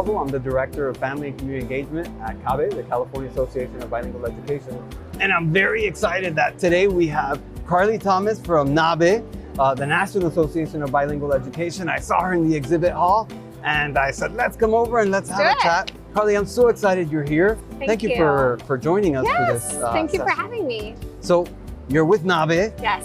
Bravo. I'm the Director of Family and Community Engagement at CABE, the California Association of Bilingual Education. And I'm very excited that today we have Carlene Thomas from NABE, the National Association of Bilingual Education. I saw her in the exhibit hall and I said, let's come over and let's have a chat. Carly, I'm so excited you're here. Thank you for joining us for this Thank you session. for having me. So you're with NABE. Yes.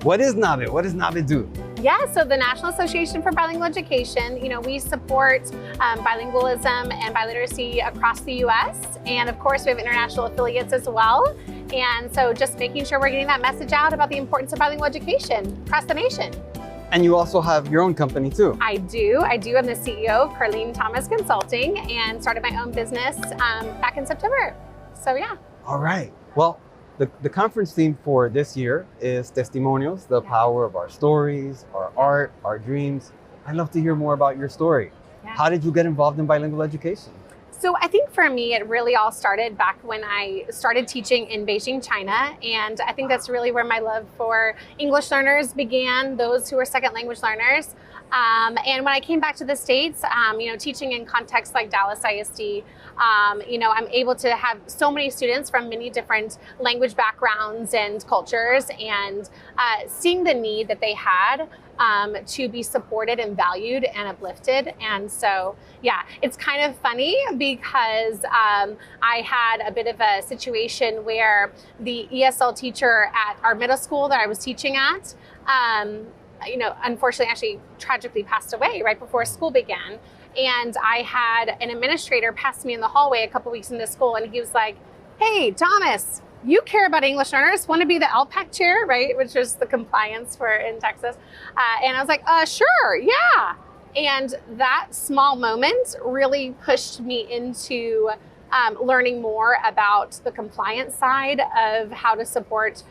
What is NABE? What does NABE do? Yeah, so the National Association for Bilingual Education, we support bilingualism and biliteracy across the US. And of course, we have international affiliates as well. And so just making sure we're getting that message out about the importance of bilingual education across the nation. And you also have your own company too. I do. I'm the CEO of Carlene Thomas Consulting and started my own business back in September. So yeah. All right. Well, the conference theme for this year is Testimonials, the power of our stories, our art, our dreams. I'd love to hear more about your story. Yeah. How did you get involved in bilingual education? So I think for me, it really all started back when I started teaching in Beijing, China. And I think that's really where my love for English learners began, those who are second language learners. And when I came back to the States, teaching in contexts like Dallas ISD, I'm able to have so many students from many different language backgrounds and cultures, and seeing the need that they had to be supported and valued and uplifted. And so, yeah, it's kind of funny because I had a bit of a situation where the ESL teacher at our middle school that I was teaching at, unfortunately actually tragically passed away right before school began. And I had an administrator pass me in the hallway a couple weeks into school, and he was like, "Hey, Thomas, you care about English learners, want to be the LPAC chair," right? Which is the compliance for in Texas. And I was like, sure, yeah. And that small moment really pushed me into learning more about the compliance side of how to support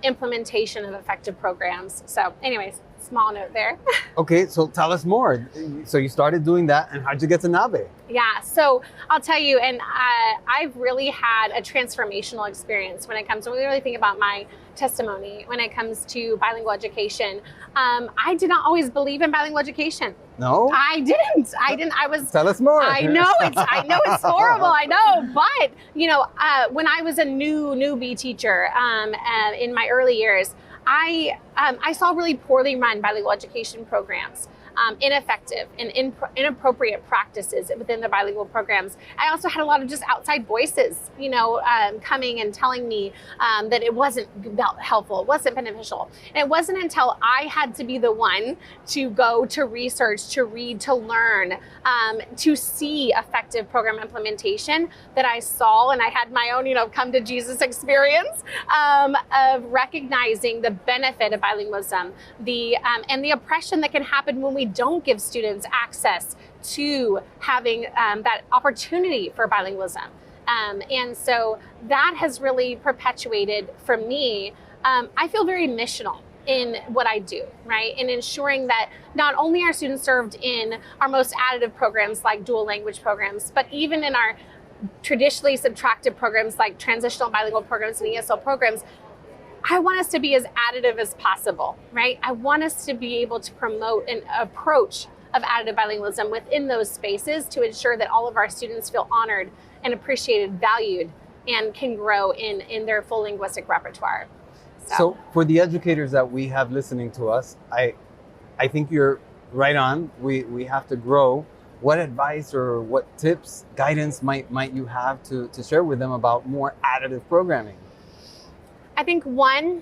implementation of effective programs. So anyways, small note there. Okay, so tell us more. So you started doing that, and how'd you get to NABE? Yeah, so I'll tell you, and I've really had a transformational experience when it comes to, when we really think about my testimony, when it comes to bilingual education. I did not always believe in bilingual education. No? I didn't. I was. Tell us more. I know it's horrible. I know, but when I was a newbie teacher in my early years, I saw really poorly run bilingual education programs, ineffective and inappropriate practices within the bilingual programs. I also had a lot of just outside voices, coming and telling me that it wasn't helpful, it wasn't beneficial. And it wasn't until I had to be the one to go to research, to read, to learn, to see effective program implementation that I saw, and I had my own, come to Jesus experience of recognizing the benefit of bilingualism, and the oppression that can happen when we don't give students access to having that opportunity for bilingualism. And so that has really perpetuated for me. I feel very missional in what I do, right? In ensuring that not only are students served in our most additive programs like dual language programs, but even in our traditionally subtractive programs like transitional bilingual programs and ESL programs, I want us to be as additive as possible, right? I want us to be able to promote an approach of additive bilingualism within those spaces to ensure that all of our students feel honored and appreciated, valued, and can grow in their full linguistic repertoire. So for the educators that we have listening to us, I think you're right on. We have to grow. What advice or what tips, guidance might you have to share with them about more additive programming? I think one,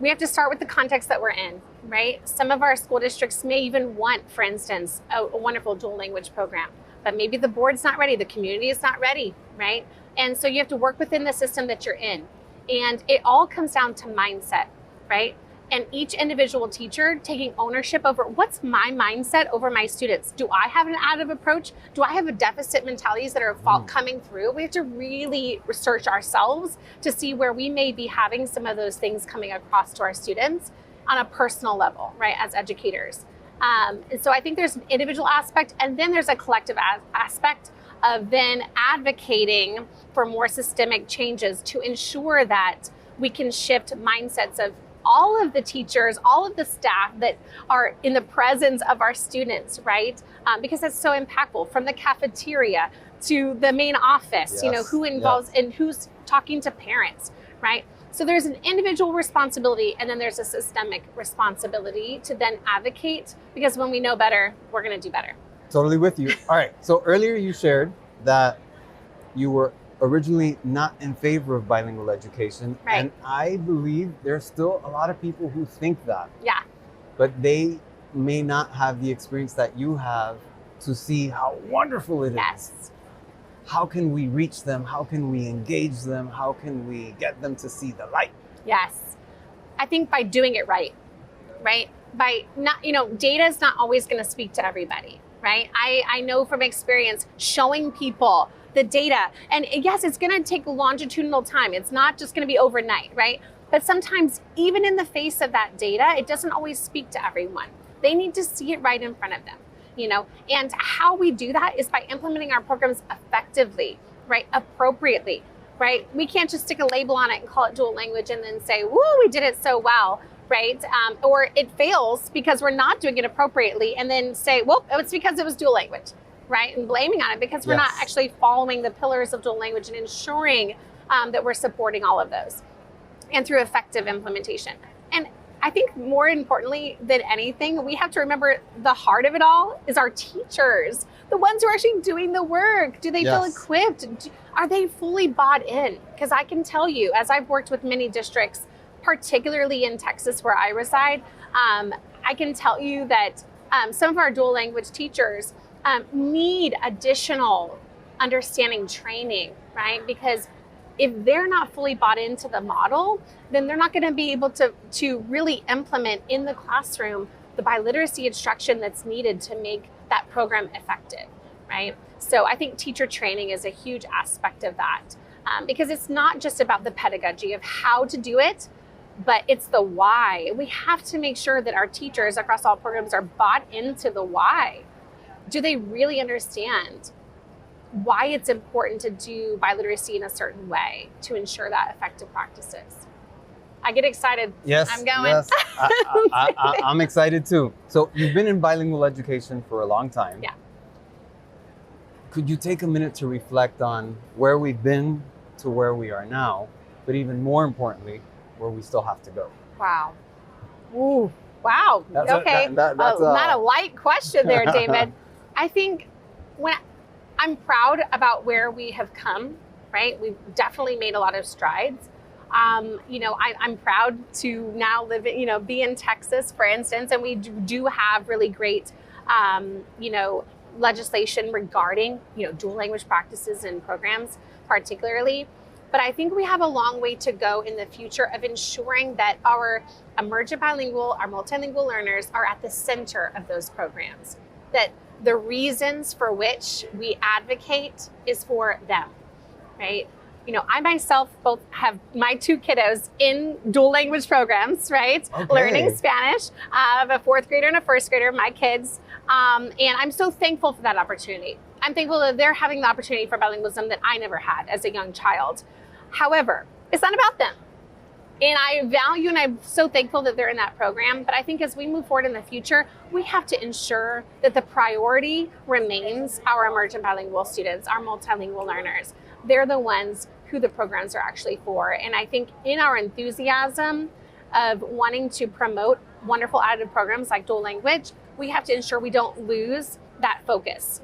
we have to start with the context that we're in, right? Some of our school districts may even want, for instance, a wonderful dual language program, but maybe the board's not ready, the community is not ready, right? And so you have to work within the system that you're in. And it all comes down to mindset, right? And each individual teacher taking ownership over what's my mindset over my students. Do I have an additive approach? Do I have a deficit mentalities that are coming through? We have to really research ourselves to see where we may be having some of those things coming across to our students on a personal level, right, as educators. And so I think there's an individual aspect, and then there's a collective aspect of then advocating for more systemic changes to ensure that we can shift mindsets of all of the teachers, all of the staff that are in the presence of our students, right? Because that's so impactful, from the cafeteria to the main office, Yes. who involves and who's talking to parents, right? So there's an individual responsibility, and then there's a systemic responsibility to then advocate, because when we know better, we're going to do better. Totally with you. All right. So earlier you shared that you were originally not in favor of bilingual education. Right. And I believe there's still a lot of people who think that. Yeah. But they may not have the experience that you have to see how wonderful it is. Yes. How can we reach them? How can we engage them? How can we get them to see the light? Yes. I think by doing it right? By not, data is not always going to speak to everybody, right? I know from experience, showing people the data, and yes, it's going to take longitudinal time. It's not just going to be overnight, right? But sometimes even in the face of that data, it doesn't always speak to everyone. They need to see it right in front of them. And how we do that is by implementing our programs effectively, right? Appropriately, right? We can't just stick a label on it and call it dual language and then say, woo, we did it so well, right? Or it fails because we're not doing it appropriately, and then say, well, it's because it was dual language, right? And blaming on it because we're not actually following the pillars of dual language and ensuring that we're supporting all of those, and through effective implementation. And I think more importantly than anything, we have to remember the heart of it all is our teachers, the ones who are actually doing the work. Do they feel equipped? Are they fully bought in? Because I can tell you, as I've worked with many districts, particularly in Texas where I reside, I can tell you that some of our dual language teachers need additional understanding training, right? Because if they're not fully bought into the model, then they're not going to be able to really implement in the classroom the biliteracy instruction that's needed to make that program effective, right? So I think teacher training is a huge aspect of that, because it's not just about the pedagogy of how to do it, but it's the why. We have to make sure that our teachers across all programs are bought into the why. Do they really understand why it's important to do biliteracy in a certain way to ensure that effective practices? I get excited. Yes, I'm going. Yes. I'm excited too. So you've been in bilingual education for a long time. Yeah. Could you take a minute to reflect on where we've been to where we are now, but even more importantly, where we still have to go? Wow. Ooh. Wow. That's okay. That's not a light question there, David. I think I'm proud about where we have come, right? We've definitely made a lot of strides. I'm proud to now live, be in Texas, for instance, and we do have really great, legislation regarding, dual language practices and programs particularly. But I think we have a long way to go in the future of ensuring that our emergent bilingual, our multilingual learners are at the center of those programs, that the reasons for which we advocate is for them, right? I myself both have my two kiddos in dual language programs, right? Okay. Learning Spanish. I have a fourth grader and a first grader, my kids. And I'm so thankful for that opportunity. I'm thankful that they're having the opportunity for bilingualism that I never had as a young child. However, it's not about them. And I value and I'm so thankful that they're in that program. But I think as we move forward in the future, we have to ensure that the priority remains our emergent bilingual students, our multilingual learners. They're the ones who the programs are actually for. And I think in our enthusiasm of wanting to promote wonderful additive programs like dual language, we have to ensure we don't lose that focus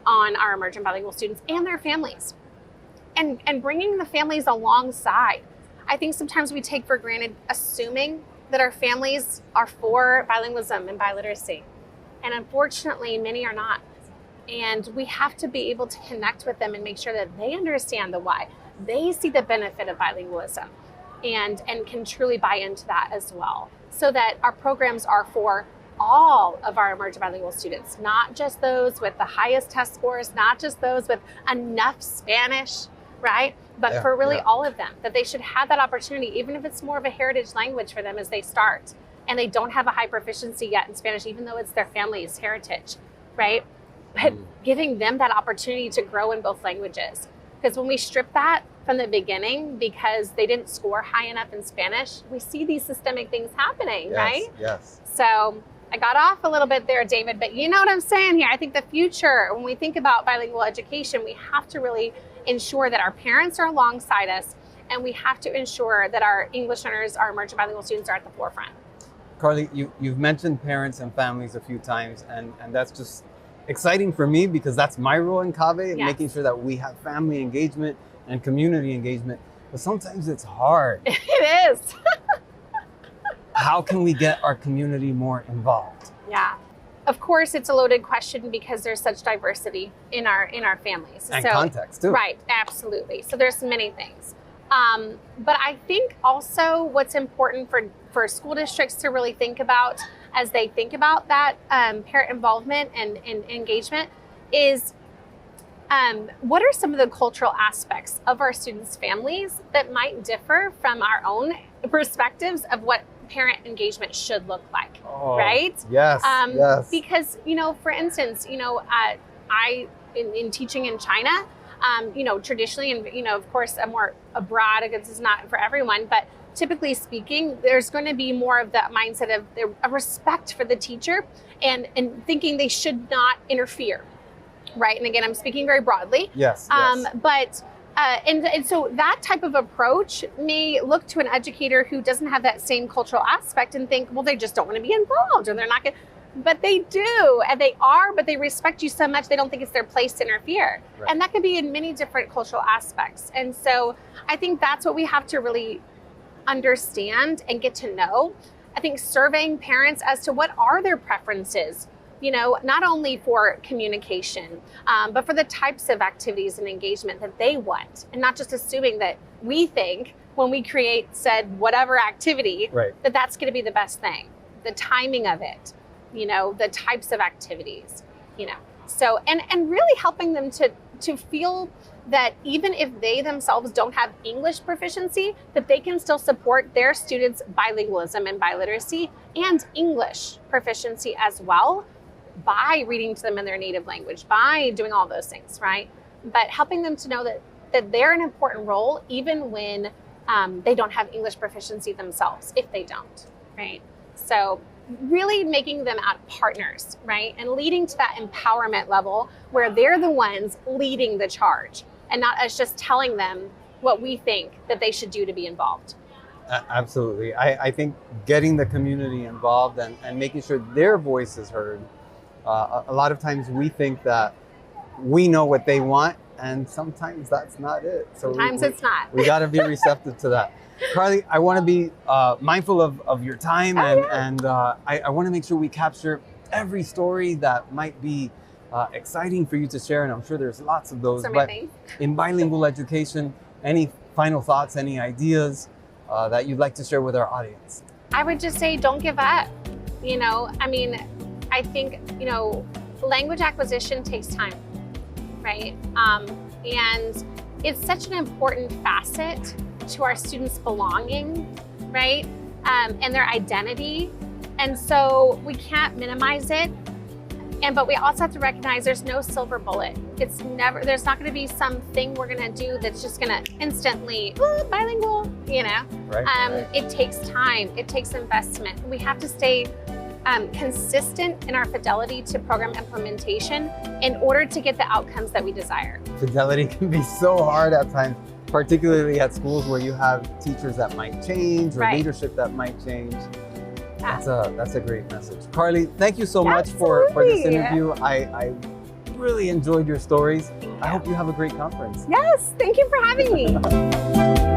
on our emergent bilingual students and their families. And bringing the families alongside. I think sometimes we take for granted assuming that our families are for bilingualism and biliteracy. And unfortunately, many are not. And we have to be able to connect with them and make sure that they understand the why. They see the benefit of bilingualism and can truly buy into that as well. So that our programs are for all of our emergent bilingual students, not just those with the highest test scores, not just those with enough Spanish, right? But for really all of them, that they should have that opportunity, even if it's more of a heritage language for them as they start and they don't have a high proficiency yet in Spanish, even though it's their family's heritage, right? But giving them that opportunity to grow in both languages. Because when we strip that, from the beginning because they didn't score high enough in Spanish. We see these systemic things happening, right? Yes. So I got off a little bit there, David, but you know what I'm saying here. I think the future, when we think about bilingual education, we have to really ensure that our parents are alongside us, and we have to ensure that our English learners, our emerging bilingual students are at the forefront. Carly, you've mentioned parents and families a few times, and that's just exciting for me because that's my role in CABE, Yes. making sure that we have family engagement and community engagement. But sometimes it's hard. It is. How can we get our community more involved? Yeah. Of course, it's a loaded question because there's such diversity in our families. And context too. Right, absolutely. So there's many things. But I think also what's important for school districts to really think about as they think about that parent involvement and engagement is what are some of the cultural aspects of our students' families that might differ from our own perspectives of what parent engagement should look like, right? Yes, yes. Because, for instance, I, in teaching in China, traditionally, and, of course, more abroad, because it's not for everyone, but typically speaking, there's going to be more of that mindset of a respect for the teacher and thinking they should not interfere, right? And again, I'm speaking very broadly. Yes. But and so that type of approach may look to an educator who doesn't have that same cultural aspect and think, well, they just don't want to be involved, or they're not going to. But they do, and they are, but they respect you so much they don't think it's their place to interfere. Right. And that could be in many different cultural aspects. And so I think that's what we have to really understand and get to know. I think surveying parents as to what are their preferences, not only for communication, but for the types of activities and engagement that they want, and not just assuming that we think when we create said whatever activity, Right. that that's going to be the best thing, the timing of it, the types of activities, so, and really helping them to feel that even if they themselves don't have English proficiency, that they can still support their students' bilingualism and biliteracy and English proficiency as well by reading to them in their native language, by doing all those things, right? But helping them to know that they're an important role even when they don't have English proficiency themselves, if they don't, right? So really making them out partners, right? And leading to that empowerment level where they're the ones leading the charge and not us just telling them what we think that they should do to be involved. Absolutely. I think getting the community involved and making sure their voice is heard. A lot of times we think that we know what they want, and sometimes that's not it. So Sometimes it's not. We got to be receptive to that. Carly, I want to be mindful of your time, and I want to make sure we capture every story that might be exciting for you to share, and I'm sure there's lots of those. But in bilingual education, any final thoughts, any ideas that you'd like to share with our audience? I would just say don't give up. I think, language acquisition takes time, right? And it's such an important facet to our students' belonging, right? And their identity. And so we can't minimize it. But we also have to recognize there's no silver bullet. There's not going to be something we're going to do that's just going to instantly, bilingual, Right. It takes time. It takes investment. We have to stay consistent in our fidelity to program implementation in order to get the outcomes that we desire. Fidelity can be so hard at times, particularly at schools where you have teachers that might change or Right. leadership that might change. Yeah. That's a great message. Carly, thank you so much for this interview. I really enjoyed your stories. I hope you have a great conference. Yes, thank you for having me.